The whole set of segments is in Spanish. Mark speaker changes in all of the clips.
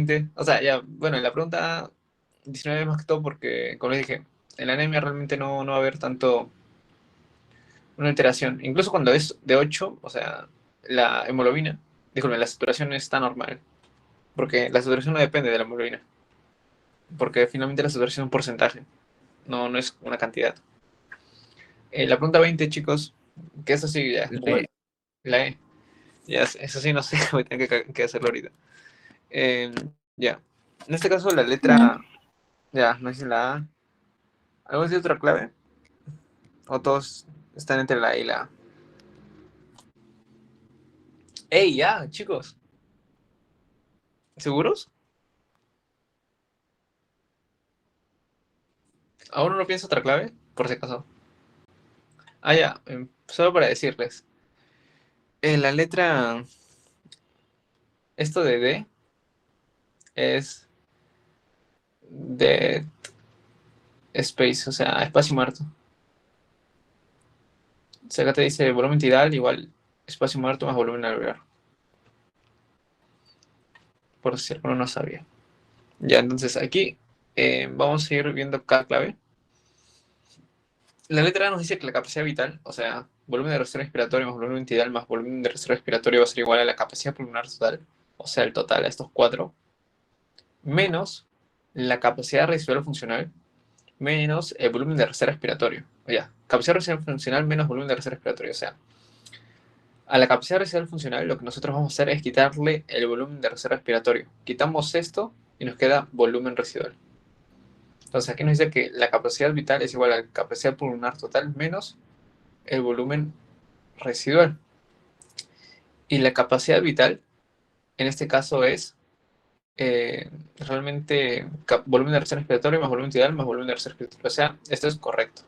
Speaker 1: 20, o sea, ya, bueno, en la pregunta 19 más que todo porque, como les dije, en la anemia realmente no va a haber tanto una alteración. Incluso cuando es de 8, o sea, la hemoglobina, disculpen, la saturación está normal, porque la saturación no depende de la hemoglobina, porque finalmente la saturación es un porcentaje, no es una cantidad. La pregunta 20, chicos, que eso sí, ya,
Speaker 2: B.
Speaker 1: la E, ya, eso sí, no sé cómo tengo que hacerlo ahorita. Eh, ya, en este caso la letra, ya, no es la A. ¿Algo de otra clave? ¿O todos están entre la E y la A? ¡Ey, ya, chicos! ¿Seguros? ¿Aún no pienso otra clave? Por si acaso. Ah, ya, solo para decirles. La letra, esto de D es de space, o sea, espacio muerto. O sea, acá te dice volumen tidal igual espacio muerto más volumen alveolar. Por si alguno no sabía. Ya, entonces aquí vamos a ir viendo cada clave. La letra A nos dice que la capacidad vital, o sea, volumen de reserva respiratoria más volumen tidal más volumen de reserva respiratoria va a ser igual a la capacidad pulmonar total, o sea, el total a estos cuatro, menos la capacidad residual funcional menos el volumen de reserva respiratorio. O ya, capacidad residual funcional menos volumen de reserva respiratorio. O sea, a la capacidad residual funcional lo que nosotros vamos a hacer es quitarle el volumen de reserva respiratorio. Quitamos esto y nos queda volumen residual. Entonces aquí nos dice que la capacidad vital es igual a la capacidad pulmonar total menos el volumen residual. Y la capacidad vital en este caso es realmente volumen de reserva respiratorio más volumen tidal más volumen de reserva respiratorio. O sea, esto es correcto.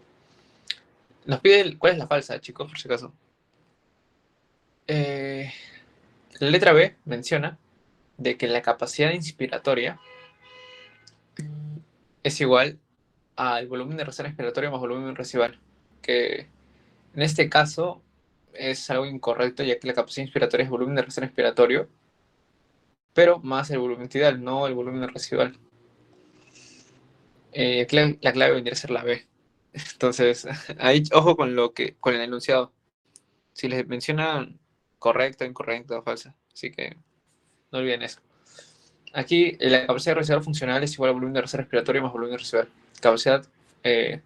Speaker 1: Nos pide cuál es la falsa, chicos, por si acaso. Eh, la letra B menciona de que la capacidad inspiratoria es igual al volumen de reserva respiratoria más volumen residual, que en este caso es algo incorrecto, ya que la capacidad inspiratoria es volumen de reserva respiratorio, pero más el volumen tidal, no el volumen residual. La clave vendría a ser la B. Entonces, ahí ojo con el enunciado. Si les mencionan correcto, incorrecto o falsa. Así que no olviden eso. Aquí la capacidad residual funcional es igual al volumen de reserva respiratoria más volumen residual. Capacidad eh,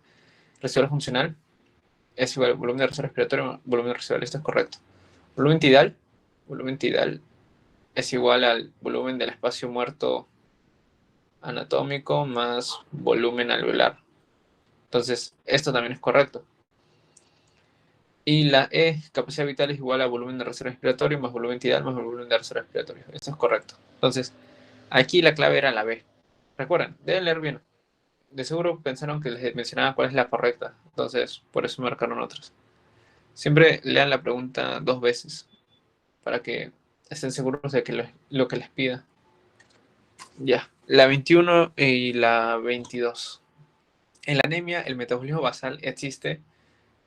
Speaker 1: residual funcional es igual al volumen de reserva respiratoria más volumen residual. Esto es correcto. Volumen tidal es igual al volumen del espacio muerto anatómico más volumen alveolar. Entonces, esto también es correcto. Y la E, capacidad vital es igual a volumen de reserva respiratorio más volumen tidal más volumen de reserva respiratorio. Esto es correcto. Entonces, aquí la clave era la B. Recuerden, deben leer bien. De seguro pensaron que les mencionaba cuál es la correcta, entonces por eso marcaron otras. Siempre lean la pregunta dos veces para que estén seguros de que lo que les pida. Ya, la 21 y la 22. En la anemia, el metabolismo basal existe.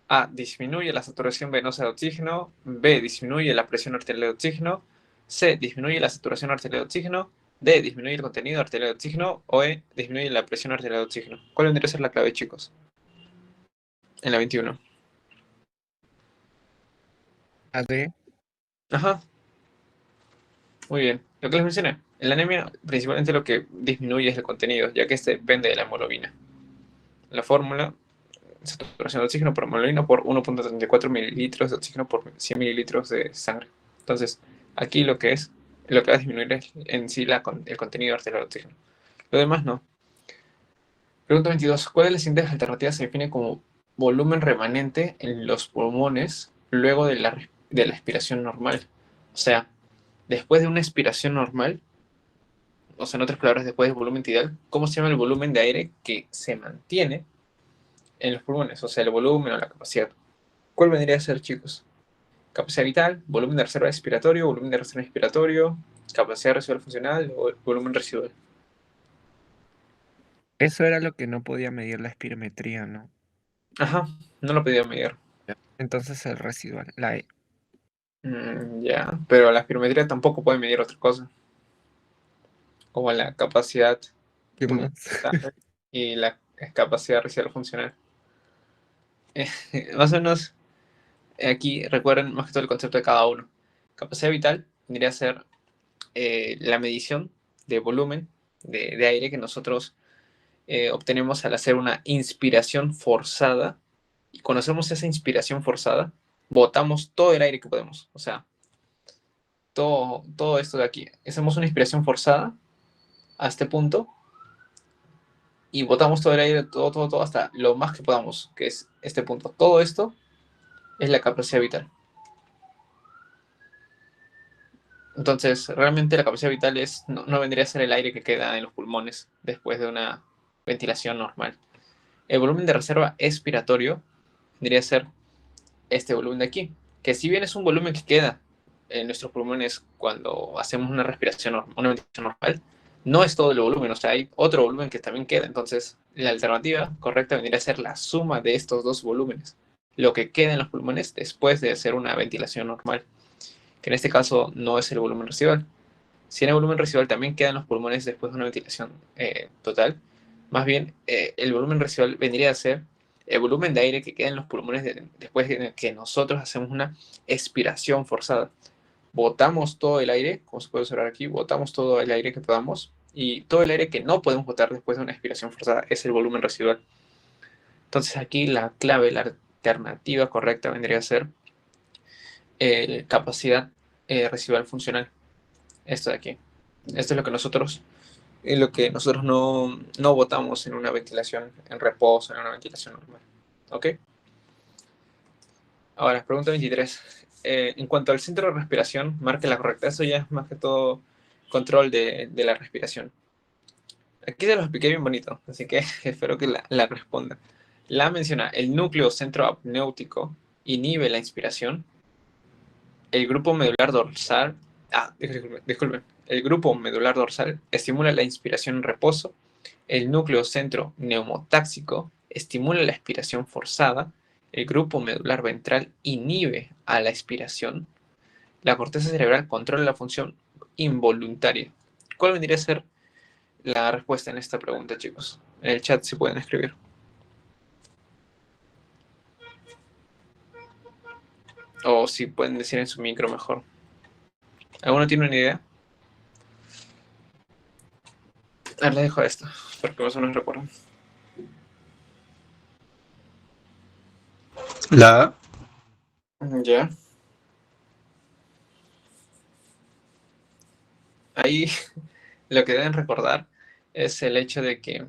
Speaker 1: A. Disminuye la saturación venosa de oxígeno. B. Disminuye la presión arterial de oxígeno. C. Disminuye la saturación arterial de oxígeno. D. Disminuye el contenido arterial de oxígeno. O E. Disminuye la presión arterial de oxígeno. ¿Cuál vendría a ser la clave, chicos? En la 21.
Speaker 2: AD.
Speaker 1: Ajá, muy bien. Lo que les mencioné. En la anemia, principalmente lo que disminuye es el contenido, ya que este depende de la hemoglobina. La fórmula, saturación de oxígeno por hemoglobina por 1,34 mililitros de oxígeno por 100 mililitros de sangre. Entonces, aquí lo que va a disminuir es en sí el contenido arterial de oxígeno. Lo demás no. Pregunta 22. ¿Cuál de las siguientes alternativas se define como volumen remanente en los pulmones luego de la expiración normal? O sea, después de una expiración normal, o sea, en otras palabras, después del volumen tidal, ¿cómo se llama el volumen de aire que se mantiene en los pulmones? O sea, el volumen o la capacidad. ¿Cuál vendría a ser, chicos? Capacidad vital, volumen de reserva expiratorio, volumen de reserva expiratorio, capacidad residual funcional o volumen residual.
Speaker 2: Eso era lo que no podía medir la espirometría, ¿no?
Speaker 1: Ajá, no lo podía medir.
Speaker 2: Ya. Entonces el residual, la E.
Speaker 1: Ya, pero la espirometría tampoco puede medir otra cosa. como la capacidad
Speaker 2: ¿Qué
Speaker 1: de
Speaker 2: más?
Speaker 1: montaje y la capacidad residual funcional. Más o menos, aquí recuerden más que todo el concepto de cada uno. Capacidad vital vendría a ser la medición de volumen de aire que nosotros obtenemos al hacer una inspiración forzada. Y cuando hacemos esa inspiración forzada, botamos todo el aire que podemos. O sea, todo esto de aquí. Hacemos una inspiración forzada a este punto y botamos todo el aire, todo hasta lo más que podamos, que es este punto. Todo esto es la capacidad vital. Entonces, realmente la capacidad vital no vendría a ser el aire que queda en los pulmones después de una ventilación normal. El volumen de reserva expiratorio vendría a ser este volumen de aquí, que si bien es un volumen que queda en nuestros pulmones cuando hacemos una respiración, una ventilación normal, no es todo el volumen, o sea, hay otro volumen que también queda. Entonces, la alternativa correcta vendría a ser la suma de estos dos volúmenes, lo que queda en los pulmones después de hacer una ventilación normal, que en este caso no es el volumen residual. Si en el volumen residual también quedan los pulmones después de una ventilación total, más bien el volumen residual vendría a ser el volumen de aire que queda en los pulmones después de que nosotros hacemos una expiración forzada. Botamos todo el aire, como se puede observar aquí, botamos todo el aire que podamos y todo el aire que no podemos botar después de una expiración forzada es el volumen residual. Entonces aquí la clave, la alternativa correcta vendría a ser capacidad residual funcional. Esto de aquí. Esto es lo que nosotros no botamos en una ventilación en reposo, en una ventilación normal. ¿Ok? Ahora, pregunta 23. En cuanto al centro de respiración, marque la correcta. Eso ya es más que todo control de la respiración. Aquí se lo expliqué bien bonito, así que espero que la responda. La menciona, el núcleo centro apnéutico inhibe la inspiración, el grupo medular dorsal, disculpen, el grupo medular dorsal estimula la inspiración en reposo, el núcleo centro neumotáxico estimula la expiración forzada, el grupo medular ventral inhibe a la expiración, la corteza cerebral controla la función involuntaria. ¿Cuál vendría a ser la respuesta en esta pregunta, chicos? En el chat si pueden escribir. O si pueden decir en su micro mejor. ¿Alguno tiene una idea? A ver, les dejo esto, porque más o menos recuerdo.
Speaker 3: La A.
Speaker 1: Ya. Ahí lo que deben recordar es el hecho de que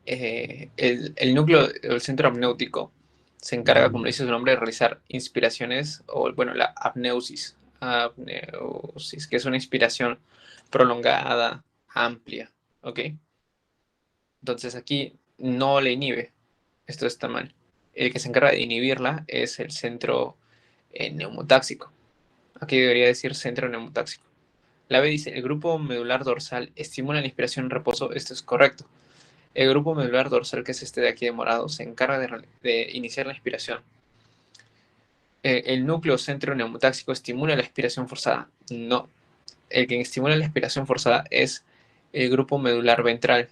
Speaker 1: el núcleo, el centro apnéutico, se encarga, como dice su nombre, de realizar inspiraciones, o bueno, la apneusis. Apneusis, que es una inspiración prolongada, amplia. ¿Ok? Entonces aquí no le inhibe. Esto está mal. El que se encarga de inhibirla es el centro neumotáxico. Aquí debería decir centro neumotáxico. La B dice, el grupo medular dorsal estimula la inspiración en reposo. Esto es correcto. El grupo medular dorsal, que es este de aquí de morado, se encarga de iniciar la inspiración. El núcleo centro neumotáxico estimula la expiración forzada. No. El que estimula la expiración forzada es el grupo medular ventral.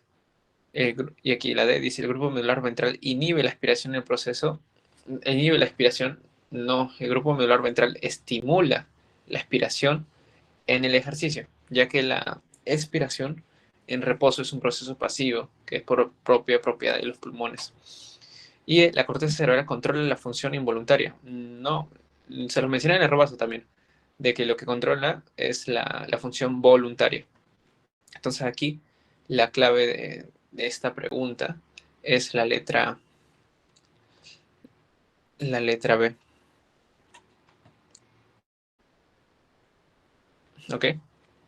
Speaker 1: Y aquí la D dice, el grupo medular ventral inhibe la expiración en el proceso. Inhibe la expiración. No. El grupo medular ventral estimula la expiración en el ejercicio, ya que la expiración en reposo es un proceso pasivo, que es por propia propiedad de los pulmones. Y la corteza cerebral controla la función involuntaria. No, se los mencioné en el repaso también, de que lo que controla es la función voluntaria. Entonces aquí la clave de esta pregunta es la letra B. ¿Ok?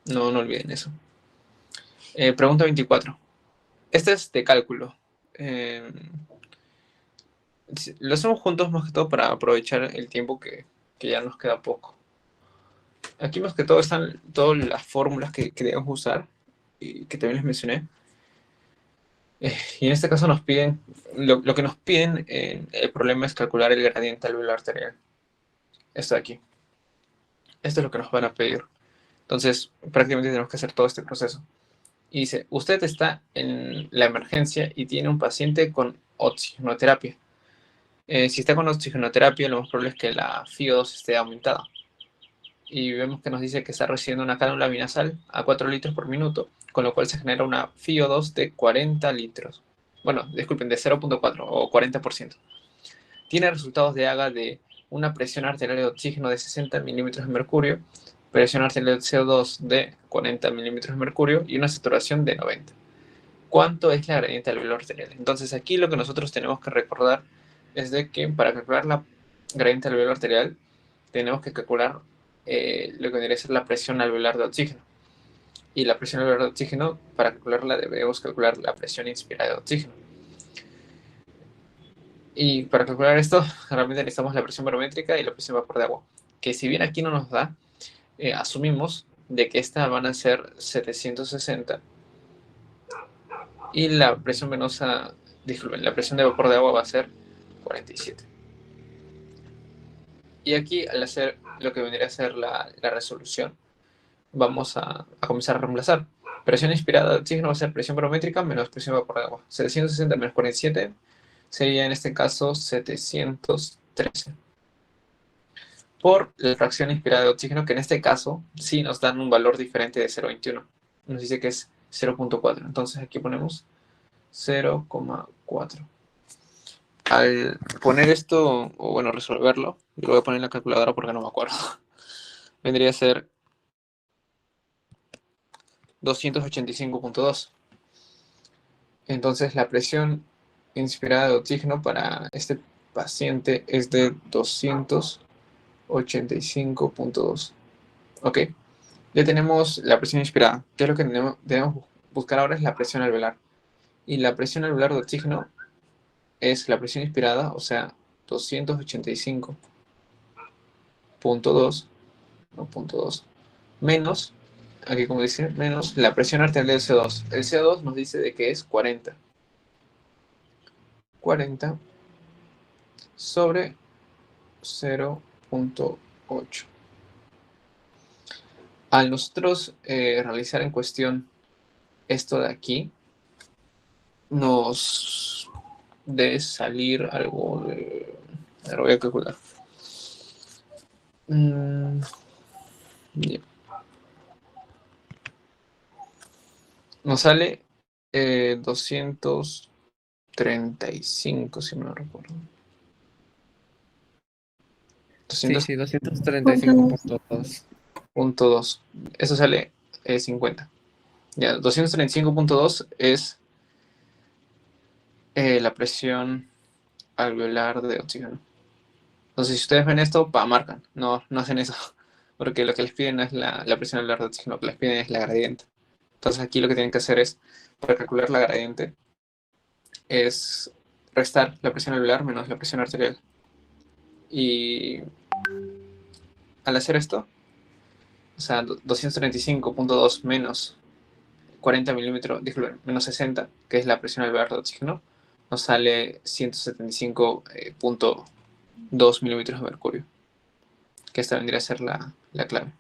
Speaker 1: No olviden eso. Pregunta 24. Este es de cálculo. Eh, lo hacemos juntos más que todo para aprovechar el tiempo que ya nos queda poco. Aquí más que todo están todas las fórmulas que debemos usar y que también les mencioné. Y en este caso nos piden, lo que nos piden, el problema es calcular el gradiente alveolar arterial. Esto de aquí. Esto es lo que nos van a pedir. Entonces, prácticamente tenemos que hacer todo este proceso. Y dice, usted está en la emergencia y tiene un paciente con oxigenoterapia. Si está con oxigenoterapia, lo más probable es que la FiO2 esté aumentada. Y vemos que nos dice que está recibiendo una cánula binasal a 4 litros por minuto, con lo cual se genera una FiO2 de 40 litros. Bueno, disculpen, de 0.4 o 40%. Tiene resultados de AGA de una presión arterial de oxígeno de 60 milímetros de mercurio, presión arterial de CO2 de 40 milímetros de mercurio y una saturación de 90. ¿Cuánto es la gradiente alveolar arterial? Entonces aquí lo que nosotros tenemos que recordar es de que para calcular la gradiente alveolar arterial tenemos que calcular lo que debería ser la presión alveolar de oxígeno. Y la presión alveolar de oxígeno, para calcularla debemos calcular la presión inspirada de oxígeno. Y para calcular esto, realmente necesitamos la presión barométrica y la presión vapor de agua. Que si bien aquí no nos da, asumimos de que estas van a ser 760 y la presión venosa, disculpen, la presión de vapor de agua va a ser 47. Y aquí, al hacer lo que vendría a ser la resolución, vamos a comenzar a reemplazar. Presión inspirada de oxígeno va a ser presión barométrica menos presión de vapor de agua. 760 menos 47 sería en este caso 713. Por la fracción inspirada de oxígeno, que en este caso sí nos dan un valor diferente de 0,21. Nos dice que es 0,4. Entonces aquí ponemos 0,4. Al poner esto, o bueno, resolverlo, lo voy a poner en la calculadora porque no me acuerdo. Vendría a ser 285.2. Entonces la presión inspirada de oxígeno para este paciente es de 285.2. Ok, ya tenemos la presión inspirada. ¿Qué es lo que debemos buscar ahora? Es la presión alveolar. Y la presión alveolar de oxígeno es la presión inspirada, o sea, 285.2, no, punto 2, menos, aquí como dice, menos la presión arterial del CO2. El CO2 nos dice de que es 40. 40 sobre 0.8. Al nosotros realizar en cuestión esto de aquí, nos debe salir algo de... A ver, voy a calcular. Bien. Nos sale 235, si no lo recuerdo.
Speaker 2: Sí, sí, 235.2.
Speaker 1: 235.2. Eso sale 50. Ya, 235.2 es la presión alveolar de oxígeno. Entonces, si ustedes ven esto, marcan. No, no hacen eso. Porque lo que les piden no es la presión alveolar de oxígeno, lo que les piden es la gradiente. Entonces, aquí lo que tienen que hacer es, para calcular la gradiente, es restar la presión alveolar menos la presión arterial. Y al hacer esto, o sea, 235.2 menos 40 milímetros, disculpen, menos 60, que es la presión alveolar de oxígeno, nos sale 175.2 milímetros de mercurio, que esta vendría a ser la clave.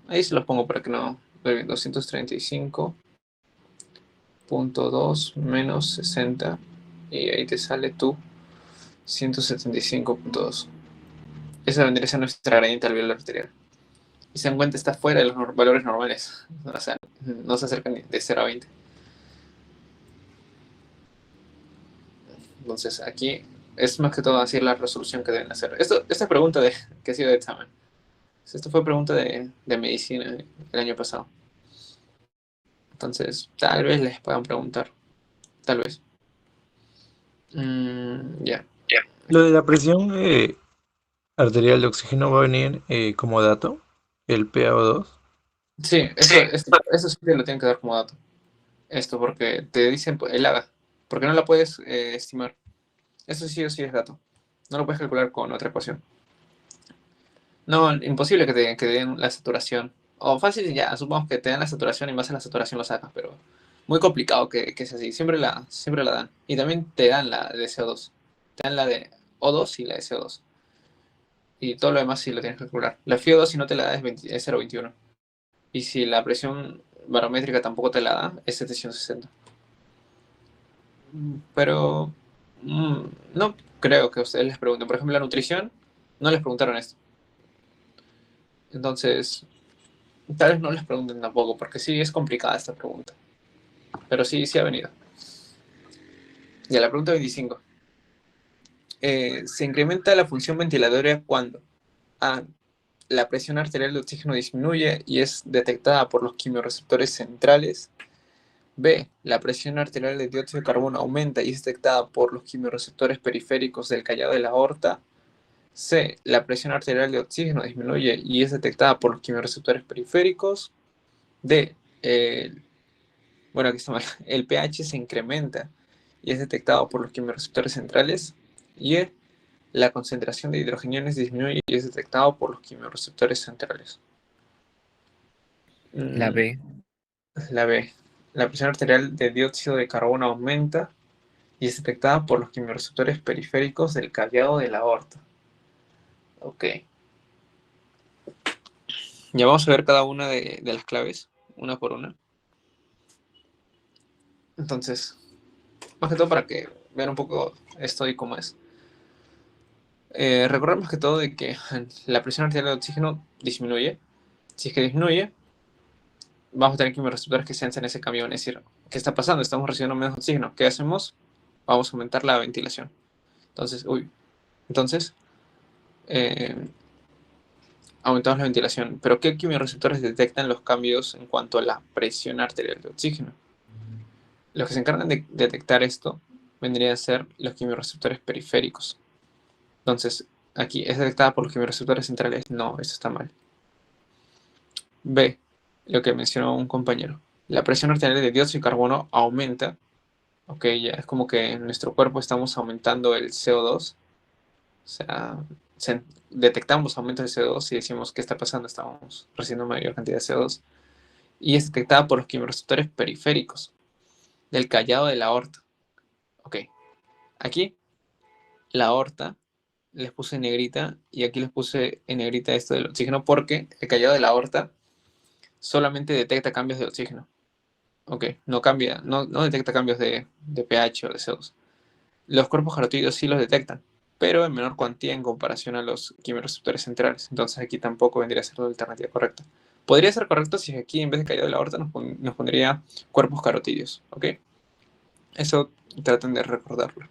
Speaker 1: Ahí se los pongo para que no... 235.2 menos 60, y ahí te sale tu 175.2. Esa vendría a ser nuestra gradiente alveolar arterial. Y se encuentra está fuera de los valores normales. O sea, no se acercan de 0 a 20. Entonces, aquí es más que todo decir la resolución que deben hacer. Esta pregunta que ha sido de examen. Esto fue pregunta de medicina el año pasado. Entonces, tal vez les puedan preguntar. Tal vez. Ya.
Speaker 3: Lo de la presión arterial de oxígeno va a venir como dato, el PaO2.
Speaker 1: Sí, eso sí te lo tienen que dar como dato. Esto, porque te dicen pues, el AGA. Porque no la puedes estimar. Eso sí o sí es dato. No lo puedes calcular con otra ecuación. No, imposible que te den la saturación. O fácil ya, supongamos que te dan la saturación y más en la saturación lo sacas, pero muy complicado que sea así. Siempre la dan. Y también te dan la de CO2. Te dan la de O2 y la de CO2. Y todo lo demás sí lo tienes que calcular. La FiO2 si no te la da es 0,21. Y si la presión barométrica tampoco te la da, es 760. Pero no creo que a ustedes les pregunten. Por ejemplo, la nutrición, no les preguntaron esto. Entonces, tal vez no les pregunten tampoco, porque sí es complicada esta pregunta. Pero sí ha venido. Ya, la pregunta 25. ¿Se incrementa la función ventilatoria cuando A. La presión arterial de oxígeno disminuye y es detectada por los quimiorreceptores centrales? B. La presión arterial de dióxido de carbono aumenta y es detectada por los quimiorreceptores periféricos del callado de la aorta. C. La presión arterial de oxígeno disminuye y es detectada por los quimiorreceptores periféricos. D. Bueno, aquí está mal. El pH se incrementa y es detectado por los quimiorreceptores centrales. Y E. La concentración de hidrogeniones disminuye y es detectado por los quimiorreceptores centrales.
Speaker 2: La B.
Speaker 1: La B. La presión arterial de dióxido de carbono aumenta y es detectada por los quimiorreceptores periféricos del callado de la aorta. Ok. Ya vamos a ver cada una de las claves, una por una. Entonces, más que todo para que vean un poco esto y cómo es. Recordar más que todo de que la presión arterial de oxígeno disminuye. Si es que disminuye, vamos a tener quimiorreceptores que sensen ese cambio. Es decir, ¿qué está pasando? Estamos recibiendo menos oxígeno. ¿Qué hacemos? Vamos a aumentar la ventilación. Entonces, aumentamos la ventilación. Pero ¿qué quimiorreceptores detectan los cambios en cuanto a la presión arterial de oxígeno? Los que se encargan de detectar esto vendrían a ser los quimiorreceptores periféricos. Entonces, aquí, ¿es detectada por los quimiorreceptores centrales? No, eso está mal. B, lo que mencionó un compañero. La presión arterial de dióxido de carbono aumenta. Ok, ya es como que en nuestro cuerpo estamos aumentando el CO2. O sea, detectamos aumento de CO2 y decimos qué está pasando, estamos recibiendo mayor cantidad de CO2. Y es detectada por los quimiorreceptores periféricos del callado de la aorta. Ok, aquí la aorta les puse en negrita y aquí les puse en negrita esto del oxígeno porque el callado de la aorta solamente detecta cambios de oxígeno. Ok, no cambia, no detecta cambios de pH o de CO2. Los cuerpos carotídeos sí los detectan, pero en menor cuantía en comparación a los quimiorreceptores centrales. Entonces aquí tampoco vendría a ser la alternativa correcta. Podría ser correcto si aquí en vez de callado de la aorta nos pondría cuerpos carotídeos. ¿Ok? Eso traten de recordarlo.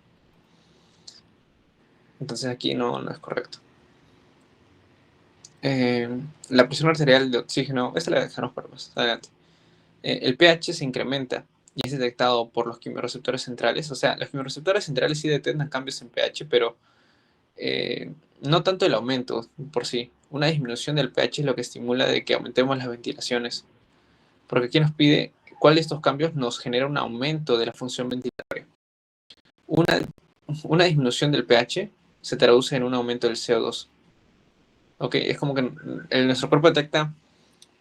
Speaker 1: Entonces aquí no es correcto. La presión arterial de oxígeno, esta la dejamos para más adelante. El pH se incrementa y es detectado por los quimiorreceptores centrales. O sea, los quimiorreceptores centrales sí detectan cambios en pH, pero no tanto el aumento por sí. Una disminución del pH es lo que estimula de que aumentemos las ventilaciones. Porque aquí nos pide cuál de estos cambios nos genera un aumento de la función ventilatoria. Una disminución del pH se traduce en un aumento del CO2. Ok, es como que nuestro cuerpo detecta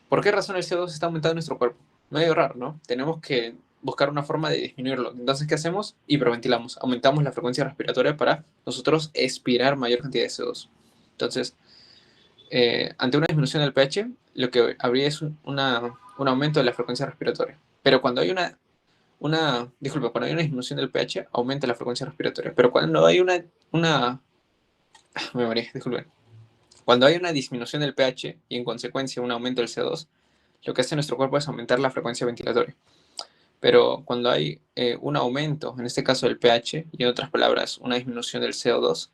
Speaker 1: por qué razón el CO2 está aumentando en nuestro cuerpo. Medio raro, ¿no? Tenemos que buscar una forma de disminuirlo. Entonces, ¿qué hacemos? Hiperventilamos. Aumentamos la frecuencia respiratoria para nosotros expirar mayor cantidad de CO2. Entonces, ante una disminución del pH, lo que habría es un aumento de la frecuencia respiratoria. Pero cuando hay cuando hay una disminución del pH, aumenta la frecuencia respiratoria. Pero cuando hay me morí, disculpen. Cuando hay una disminución del pH y en consecuencia un aumento del CO2, lo que hace nuestro cuerpo es aumentar la frecuencia ventilatoria. Pero cuando hay un aumento, en este caso del pH, y en otras palabras, una disminución del CO2,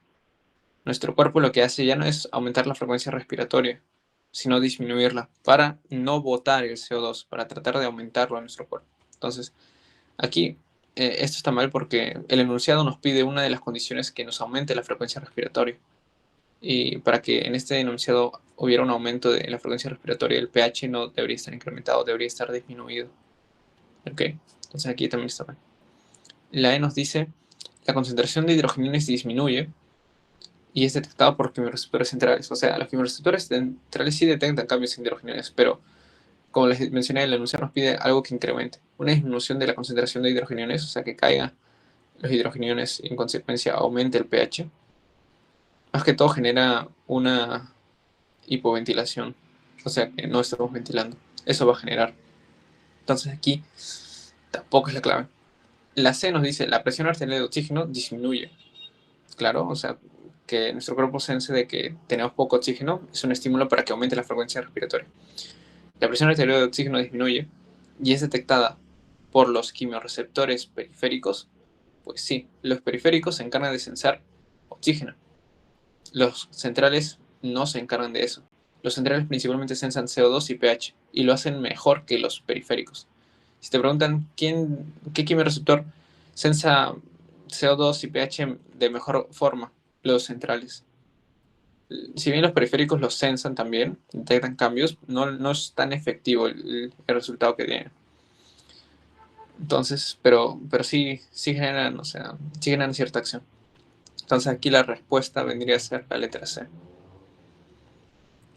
Speaker 1: nuestro cuerpo lo que hace ya no es aumentar la frecuencia respiratoria, sino disminuirla para no botar el CO2, para tratar de aumentarlo en nuestro cuerpo. Entonces, aquí esto está mal porque el enunciado nos pide una de las condiciones que nos aumente la frecuencia respiratoria. Y para que en este enunciado hubiera un aumento de la frecuencia respiratoria, el pH no debería estar incrementado, debería estar disminuido. Ok, entonces aquí también está mal. La E nos dice, la concentración de hidrogeniones disminuye y es detectada por quimiorreceptores centrales. O sea, los quimiorreceptores centrales sí detectan cambios en hidrogeniones, pero como les mencioné, el enunciado nos pide algo que incremente. Una disminución de la concentración de hidrogeniones, o sea, que caigan los hidrogeniones y en consecuencia aumente el pH. Más que todo genera una hipoventilación, o sea, que no estamos ventilando. Eso va a generar. Entonces aquí tampoco es la clave. La C nos dice, la presión arterial de oxígeno disminuye. Claro, o sea, que nuestro cuerpo sense de que tenemos poco oxígeno es un estímulo para que aumente la frecuencia respiratoria. La presión arterial de oxígeno disminuye y es detectada por los quimiorreceptores periféricos. Pues sí, los periféricos se encargan de sensar oxígeno. Los centrales no se encargan de eso. Los centrales principalmente sensan CO2 y pH y lo hacen mejor que los periféricos. Si te preguntan qué quimiorreceptor sensa CO2 y pH de mejor forma, los centrales. Si bien los periféricos los sensan también, detectan cambios, no es tan efectivo el resultado que tienen. Entonces, pero sí generan, o sea, sí generan cierta acción. Entonces aquí la respuesta vendría a ser la letra C.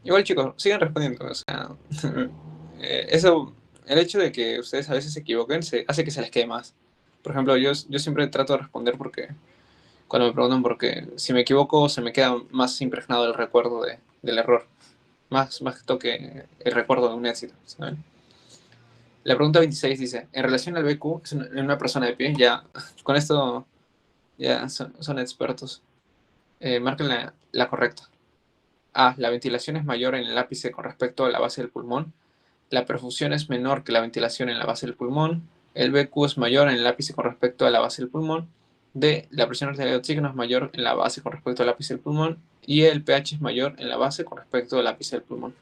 Speaker 1: Igual chicos, siguen respondiendo, o sea, eso, el hecho de que ustedes a veces se equivoquen hace que se les quede más. Por ejemplo, yo siempre trato de responder porque cuando me preguntan porque si me equivoco se me queda más impregnado el recuerdo del error, más que toque el recuerdo de un éxito, ¿saben? La pregunta 26 dice, en relación al BQ, en una persona de pie, ya con esto ya son expertos. Marquen la correcta. A. La ventilación es mayor en el ápice con respecto a la base del pulmón. La perfusión es menor que la ventilación en la base del pulmón. El BQ es mayor en el ápice con respecto a la base del pulmón. D. La presión arterial de oxígeno es mayor en la base con respecto al ápice del pulmón. Y el pH es mayor en la base con respecto al ápice del pulmón.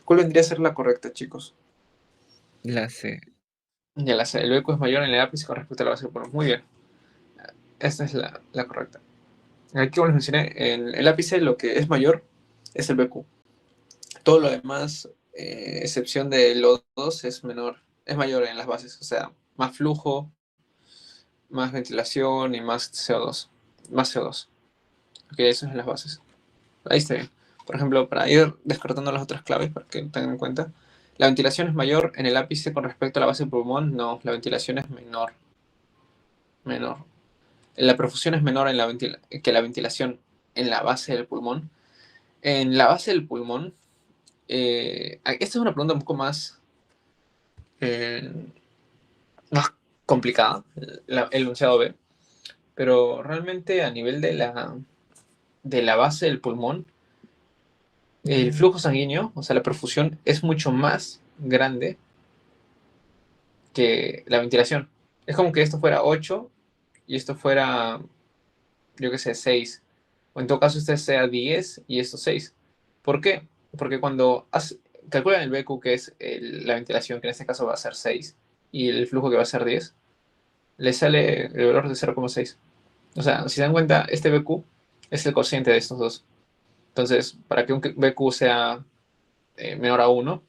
Speaker 1: ¿Cuál vendría a ser la correcta, chicos?
Speaker 2: La C.
Speaker 1: Ya la sé. El BQ es mayor en el ápice con respecto a la base del pulmón. Muy bien. Esta es la correcta. Aquí, como les mencioné, en el ápice lo que es mayor es el BQ. Todo lo demás, excepción del O2, es menor, es mayor en las bases. O sea, más flujo, más ventilación y más CO2. Más CO2. Ok, eso es en las bases. Ahí está bien. Por ejemplo, para ir descartando las otras claves, para que lo tengan en cuenta. La ventilación es mayor en el ápice con respecto a la base del pulmón. No, la ventilación es menor. Menor. La perfusión es menor que la ventilación en la base del pulmón. En la base del pulmón, esta es una pregunta un poco eh, más complicada, el enunciado B, pero realmente a nivel de la base del pulmón, el flujo sanguíneo, o sea, la perfusión, es mucho más grande que la ventilación. Es como que esto fuera 8 y esto fuera, yo qué sé, 6. O en todo caso, este sea 10 y esto 6. ¿Por qué? Porque cuando calculan el BQ, que es la ventilación, que en este caso va a ser 6, y el flujo que va a ser 10, le sale el valor de 0,6. O sea, si se dan cuenta, este BQ es el cociente de estos dos. Entonces, para que un BQ sea menor a 1,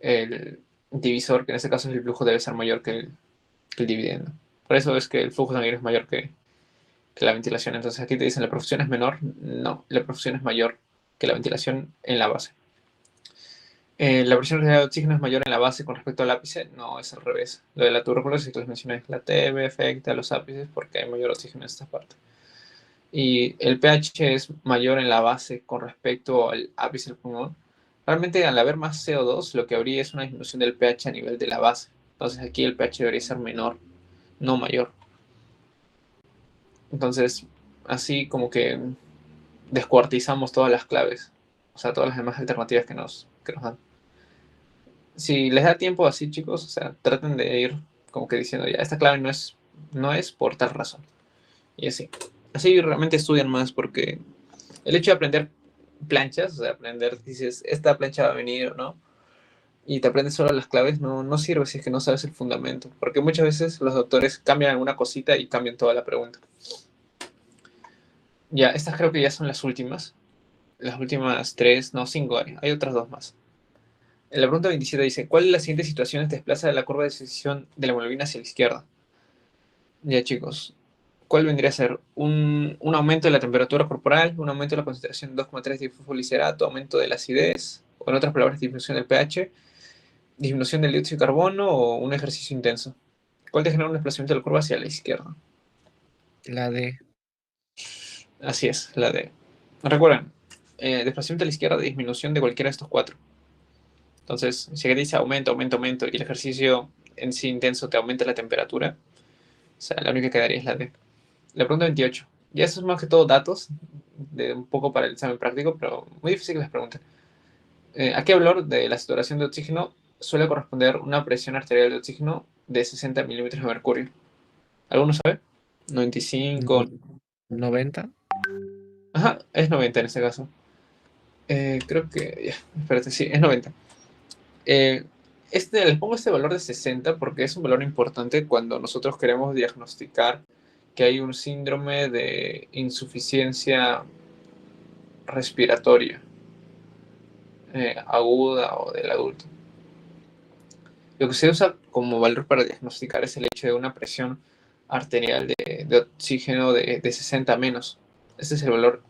Speaker 1: el divisor, que en este caso es el flujo, debe ser mayor que el dividendo. Por eso es que el flujo sanguíneo es mayor que la ventilación. Entonces aquí te dicen la perfusión es menor. No, la perfusión es mayor que la ventilación en la base. La presión arterial de oxígeno es mayor en la base con respecto al ápice. No, es al revés. Lo de la tuberculosis que les mencioné, la TB afecta a los ápices porque hay mayor oxígeno en esta parte. Y el pH es mayor en la base con respecto al ápice del pulmón. Realmente al haber más CO2, lo que habría es una disminución del pH a nivel de la base. Entonces aquí el pH debería ser menor, no mayor. Entonces, así como que descuartizamos todas las claves, o sea, todas las demás alternativas que nos dan. Si les da tiempo así, chicos, o sea, traten de ir como que diciendo, ya, esta clave no es por tal razón. Y así. Así realmente estudian más porque el hecho de aprender planchas, o sea, aprender, dices, esta plancha va a venir o no, y te aprendes solo las claves, no sirve si es que no sabes el fundamento. Porque muchas veces los doctores cambian alguna cosita y cambian toda la pregunta. Ya, estas creo que ya son las últimas. Las últimas 3, no, 5 hay otras 2 más. En la pregunta 27 dice, ¿cuál de las siguientes situaciones desplaza la curva de decisión de la hemoglobina hacia la izquierda? Ya, chicos, ¿cuál vendría a ser? Un aumento de la temperatura corporal, un aumento de la concentración de 2,3 de fosfoliserato, aumento de la acidez, o en otras palabras, disminución del pH, disminución del dióxido de carbono o un ejercicio intenso. ¿Cuál te genera un desplazamiento de la curva hacia la izquierda?
Speaker 2: La D.
Speaker 1: Así es, la D. Recuerden, desplazamiento a la izquierda, disminución de cualquiera de estos cuatro. Entonces, si dice aumento, aumento, aumento, y el ejercicio en sí intenso te aumenta la temperatura. O sea, la única que daría es la D. La pregunta 28. Ya eso es más que todo datos, de un poco para el examen práctico, pero muy difícil que les pregunte. ¿A qué valor de la saturación de oxígeno suele corresponder una presión arterial de oxígeno de 60 milímetros de mercurio? ¿Alguno sabe? 95.
Speaker 2: 90.
Speaker 1: Ajá, es 90 en este caso. Creo que. Ya, espérate, sí, es 90. Les pongo este valor de 60 porque es un valor importante cuando nosotros queremos diagnosticar que hay un síndrome de insuficiencia respiratoria aguda o del adulto. Lo que se usa como valor para diagnosticar es el hecho de una presión arterial de oxígeno de 60 menos. Este es el valor